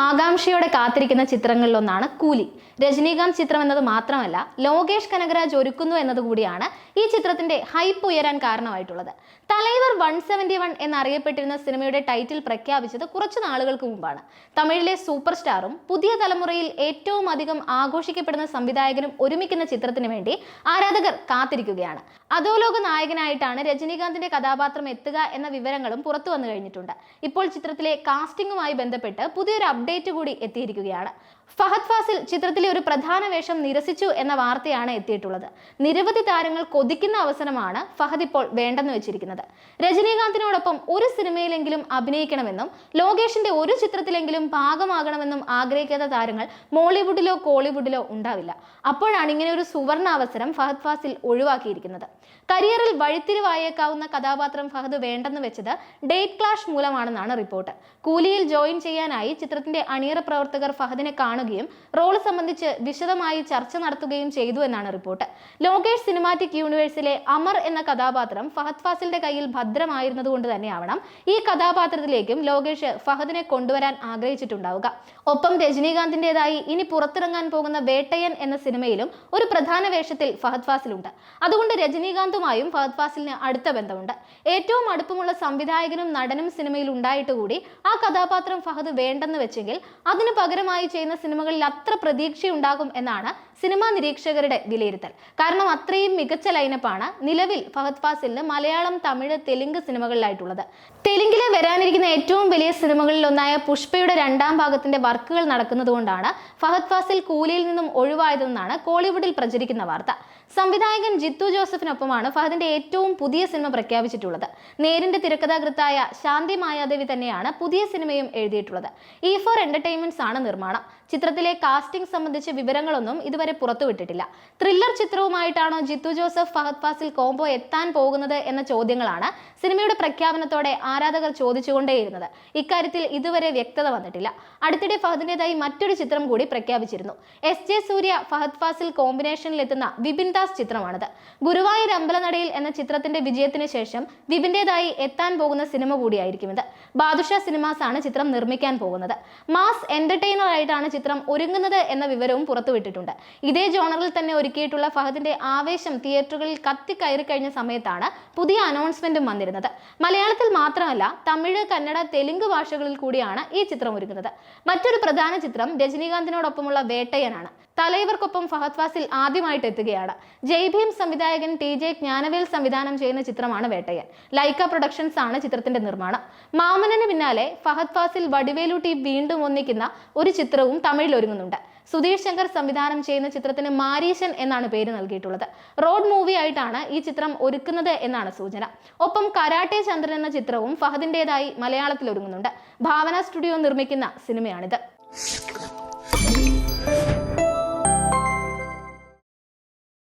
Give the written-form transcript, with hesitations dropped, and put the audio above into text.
ആകാംക്ഷയോടെ കാത്തിരിക്കുന്ന ചിത്രങ്ങളിലൊന്നാണ് കൂലി. രജനീകാന്ത് ചിത്രം എന്നത് മാത്രമല്ല, ലോകേഷ് കനകരാജ് ഒരുക്കുന്നു എന്നതുകൂടിയാണ് ഈ ചിത്രത്തിന്റെ ഹൈപ്പ് ഉയരാൻ കാരണമായിട്ടുള്ളത്. തലൈവർ 171 എന്നറിയപ്പെട്ടിരുന്ന സിനിമയുടെ ടൈറ്റിൽ പ്രഖ്യാപിച്ചത് കുറച്ചു നാളുകൾക്ക് മുമ്പാണ്. തമിഴിലെ സൂപ്പർ സ്റ്റാറും പുതിയ തലമുറയിൽ ഏറ്റവും അധികം ആഘോഷിക്കപ്പെടുന്ന സംവിധായകനും ഒരുമിക്കുന്ന ചിത്രത്തിന് വേണ്ടി ആരാധകർ കാത്തിരിക്കുകയാണ്. അധോലോക നായകനായിട്ടാണ് രജനീകാന്തിന്റെ കഥാപാത്രം എത്തുക എന്ന വിവരങ്ങളും പുറത്തു വന്നു കഴിഞ്ഞിട്ടുണ്ട്. ഇപ്പോൾ ചിത്രത്തിലെ കാസ്റ്റിംഗുമായി ബന്ധപ്പെട്ട് പുതിയൊരു അപ്ഡേറ്റ് കൂടി എത്തിയിരിക്കുകയാണ്. ഫഹദ് ഫാസിൽ ചിത്രത്തിലെ ഒരു പ്രധാന വേഷം നിരസിച്ചു എന്ന വാർത്തയാണ് എത്തിയിട്ടുള്ളത്. നിരവധി താരങ്ങൾ കൊതിക്കുന്ന അവസരമാണ് ഫഹദ് ഇപ്പോൾ വേണ്ടെന്ന് വെച്ചിരിക്കുന്നത്. രജനീകാന്തിനോടൊപ്പം ഒരു സിനിമയിലെങ്കിലും അഭിനയിക്കണമെന്നും ലോകേഷിന്റെ ഒരു ചിത്രത്തിലെങ്കിലും ഭാഗമാകണമെന്നും ആഗ്രഹിക്കാത്ത താരങ്ങൾ മോളിവുഡിലോ കോളിവുഡിലോ ഉണ്ടാവില്ല. അപ്പോഴാണ് ഇങ്ങനെ ഒരു സുവർണ അവസരം ഫഹദ് ഫാസിൽ ഒഴിവാക്കിയിരിക്കുന്നത്. കരിയറിൽ വഴിത്തിരിവായേക്കാവുന്ന കഥാപാത്രം ഫഹദ് വേണ്ടെന്ന് വെച്ചത് ഡേറ്റ് ക്ലാഷ് മൂലമാണെന്നാണ് റിപ്പോർട്ട്. കൂലിയിൽ ജോയിൻ ചെയ്യാനായി ചിത്രത്തിന്റെ അണിയറ പ്രവർത്തകർ ഫഹദിനെ കാണുകയും റോള് സംബന്ധിച്ച് വിശദമായി ചർച്ച നടത്തുകയും ചെയ്തു എന്നാണ് റിപ്പോർട്ട്. ലോകേഷ് സിനിമാറ്റിക് യൂണിവേഴ്സിലെ അമർ എന്ന കഥാപാത്രം ഫഹദ് ഫാസിലിന്റെ കയ്യിൽ ഭദ്രമായിരുന്നത് കൊണ്ട് തന്നെയാവണം ഈ കഥാപാത്രത്തിലേക്കും ലോകേഷ് ഫഹദിനെ കൊണ്ടുവരാൻ ആഗ്രഹിച്ചിട്ടുണ്ടാവുക. ഒപ്പം രജനീകാന്തിന്റേതായി ഇനി പുറത്തിറങ്ങാൻ പോകുന്ന വേട്ടയൻ എന്ന സിനിമയിലും ഒരു പ്രധാന വേഷത്തിൽ ഫഹദ് ഫാസിലുണ്ട്. അതുകൊണ്ട് രജനീകാന്തുമായും ഫഹദ് ഫാസിലിന് അടുത്ത ബന്ധമുണ്ട്. ഏറ്റവും അടുപ്പമുള്ള സംവിധായകനും നടനും സിനിമയിൽ ഉണ്ടായിട്ട് കൂടി ആ കഥാപാത്രം ഫഹദ് വേണ്ടെന്ന് വെച്ചെങ്കിൽ അതിന് പകരമായി ചെയ്യുന്ന സിനിമകളിൽ അത്ര പ്രതീക്ഷയുണ്ടാകും എന്നാണ് സിനിമാ നിരീക്ഷകരുടെ വിലയിരുത്തൽ. കാരണം അത്രയും മികച്ച ലൈനപ്പാണ് നിലവിൽ ഫഹദ് ഫാസിലിന് മലയാളം, തമിഴ്, തെലുങ്ക് സിനിമകളിലായിട്ടുള്ളത്. തെലുങ്കിലെ വരാനിരിക്കുന്ന ഏറ്റവും വലിയ സിനിമകളിൽ ഒന്നായ പുഷ്പയുടെ 2ാം ഭാഗത്തിന്റെ വർക്കുകൾ നടക്കുന്നതുകൊണ്ടാണ് ഫഹദ് ഫാസിൽ കൂലിയിൽ നിന്നും ഒഴിവായതെന്നാണ് കോളിവുഡിൽ പ്രചരിക്കുന്ന വാർത്ത. സംവിധായകൻ ജിത്തു ജോസഫിനൊപ്പമാണ് ഫഹദിന്റെ ഏറ്റവും പുതിയ സിനിമ പ്രഖ്യാപിച്ചിട്ടുള്ളത്. നേരിന്റെ തിരക്കഥാകൃത്തായ ശാന്തി മായാദേവി തന്നെയാണ് പുതിയ സിനിമയും എഴുതിയിട്ടുള്ളത്. E4 എന്റർടൈൻമെന്റ്സ് ആണ് നിർമ്മാണം. ചിത്രത്തിലെ കാസ്റ്റിംഗ് സംബന്ധിച്ച വിവരങ്ങളൊന്നും ഇതുവരെ പുറത്തുവിട്ടിട്ടില്ല. ത്രില്ലർ ചിത്രവുമായിട്ടാണോ ജിത്തു ജോസഫ് ഫഹദ് ഫാസിൽ കോംബോ എത്താൻ പോകുന്നത് എന്ന ചോദ്യങ്ങളാണ് സിനിമയുടെ പ്രഖ്യാപനത്തോടെ ആരാധകർ ചോദിച്ചുകൊണ്ടേയിരുന്നത്. ഇക്കാര്യത്തിൽ ഇതുവരെ വ്യക്തത വന്നിട്ടില്ല. അടുത്തിടെ ഫഹദിന്റേതായി മറ്റൊരു ചിത്രം കൂടി പ്രഖ്യാപിച്ചിരുന്നു. SJ സൂര്യ ഫഹദ് ഫാസിൽ കോമ്പിനേഷനിലെത്തുന്ന വിപിൻ ദാസ് ചിത്രമാണിത്. ഗുരുവായൂർ അമ്പലനടയിൽ എന്ന ചിത്രത്തിന്റെ വിജയത്തിന് ശേഷം വിപിന്റേതായി എത്താൻ പോകുന്ന സിനിമ കൂടിയായിരിക്കും ഇത്. ബാദുഷാ സിനിമാസ് ആണ് ചിത്രം നിർമ്മിക്കാൻ പോകുന്നത്. മാസ് എന്റർടൈനർ ആയിട്ടാണ് ചിത്രം ഒരുങ്ങുന്നത് എന്ന വിവരവും പുറത്തുവിട്ടിട്ടുണ്ട്. ഇതേ ജോണറിൽ തന്നെ ഒരുക്കിയിട്ടുള്ള ഫഹദിന്റെ ആവേശം തിയേറ്ററുകളിൽ കത്തിക്കയറി കഴിഞ്ഞ സമയത്താണ് പുതിയ അനൗൺസ്മെന്റും വന്നിരുന്നത്. മലയാളത്തിൽ മാത്രമല്ല, തമിഴ്, കന്നഡ, തെലുങ്ക് ഭാഷകളിൽ കൂടിയാണ് ഈ ചിത്രം ഒരുങ്ങുന്നത്. മറ്റൊരു പ്രധാന ചിത്രം രജനീകാന്തിനോടൊപ്പമുള്ള വേട്ടയനാണ്. തലൈവർക്കൊപ്പം ഫഹദ് ഫാസിൽ ആദ്യമായിട്ട് എത്തുകയാണ്. ജയ്ഭീം സംവിധായകൻ TJ ജ്ഞാനവേൽ സംവിധാനം ചെയ്യുന്ന ചിത്രമാണ് വേട്ടയൻ. ലൈക്ക പ്രൊഡക്ഷൻസ് ആണ് ചിത്രത്തിന്റെ നിർമ്മാണം. മാമനന് പിന്നാലെ ഫഹദ് ഫാസിൽ വടിവേലു ടീം വീണ്ടും ഒന്നിക്കുന്ന ഒരു ചിത്രവും തമിഴിൽ ഒരുങ്ങുന്നുണ്ട്. സുധീർ ശങ്കർ സംവിധാനം ചെയ്യുന്ന ചിത്രത്തിന് മാരീശൻ എന്നാണ് പേര് നൽകിയിട്ടുള്ളത്. റോഡ് മൂവി ആയിട്ടാണ് ഈ ചിത്രം ഒരുക്കുന്നത് എന്നാണ് സൂചന. ഒപ്പം കരാട്ടെ ചന്ദ്രൻ എന്ന ചിത്രവും ഫഹദിന്റേതായി മലയാളത്തിൽ ഒരുങ്ങുന്നുണ്ട്. ഭാവന സ്റ്റുഡിയോ നിർമ്മിക്കുന്ന സിനിമയാണിത്.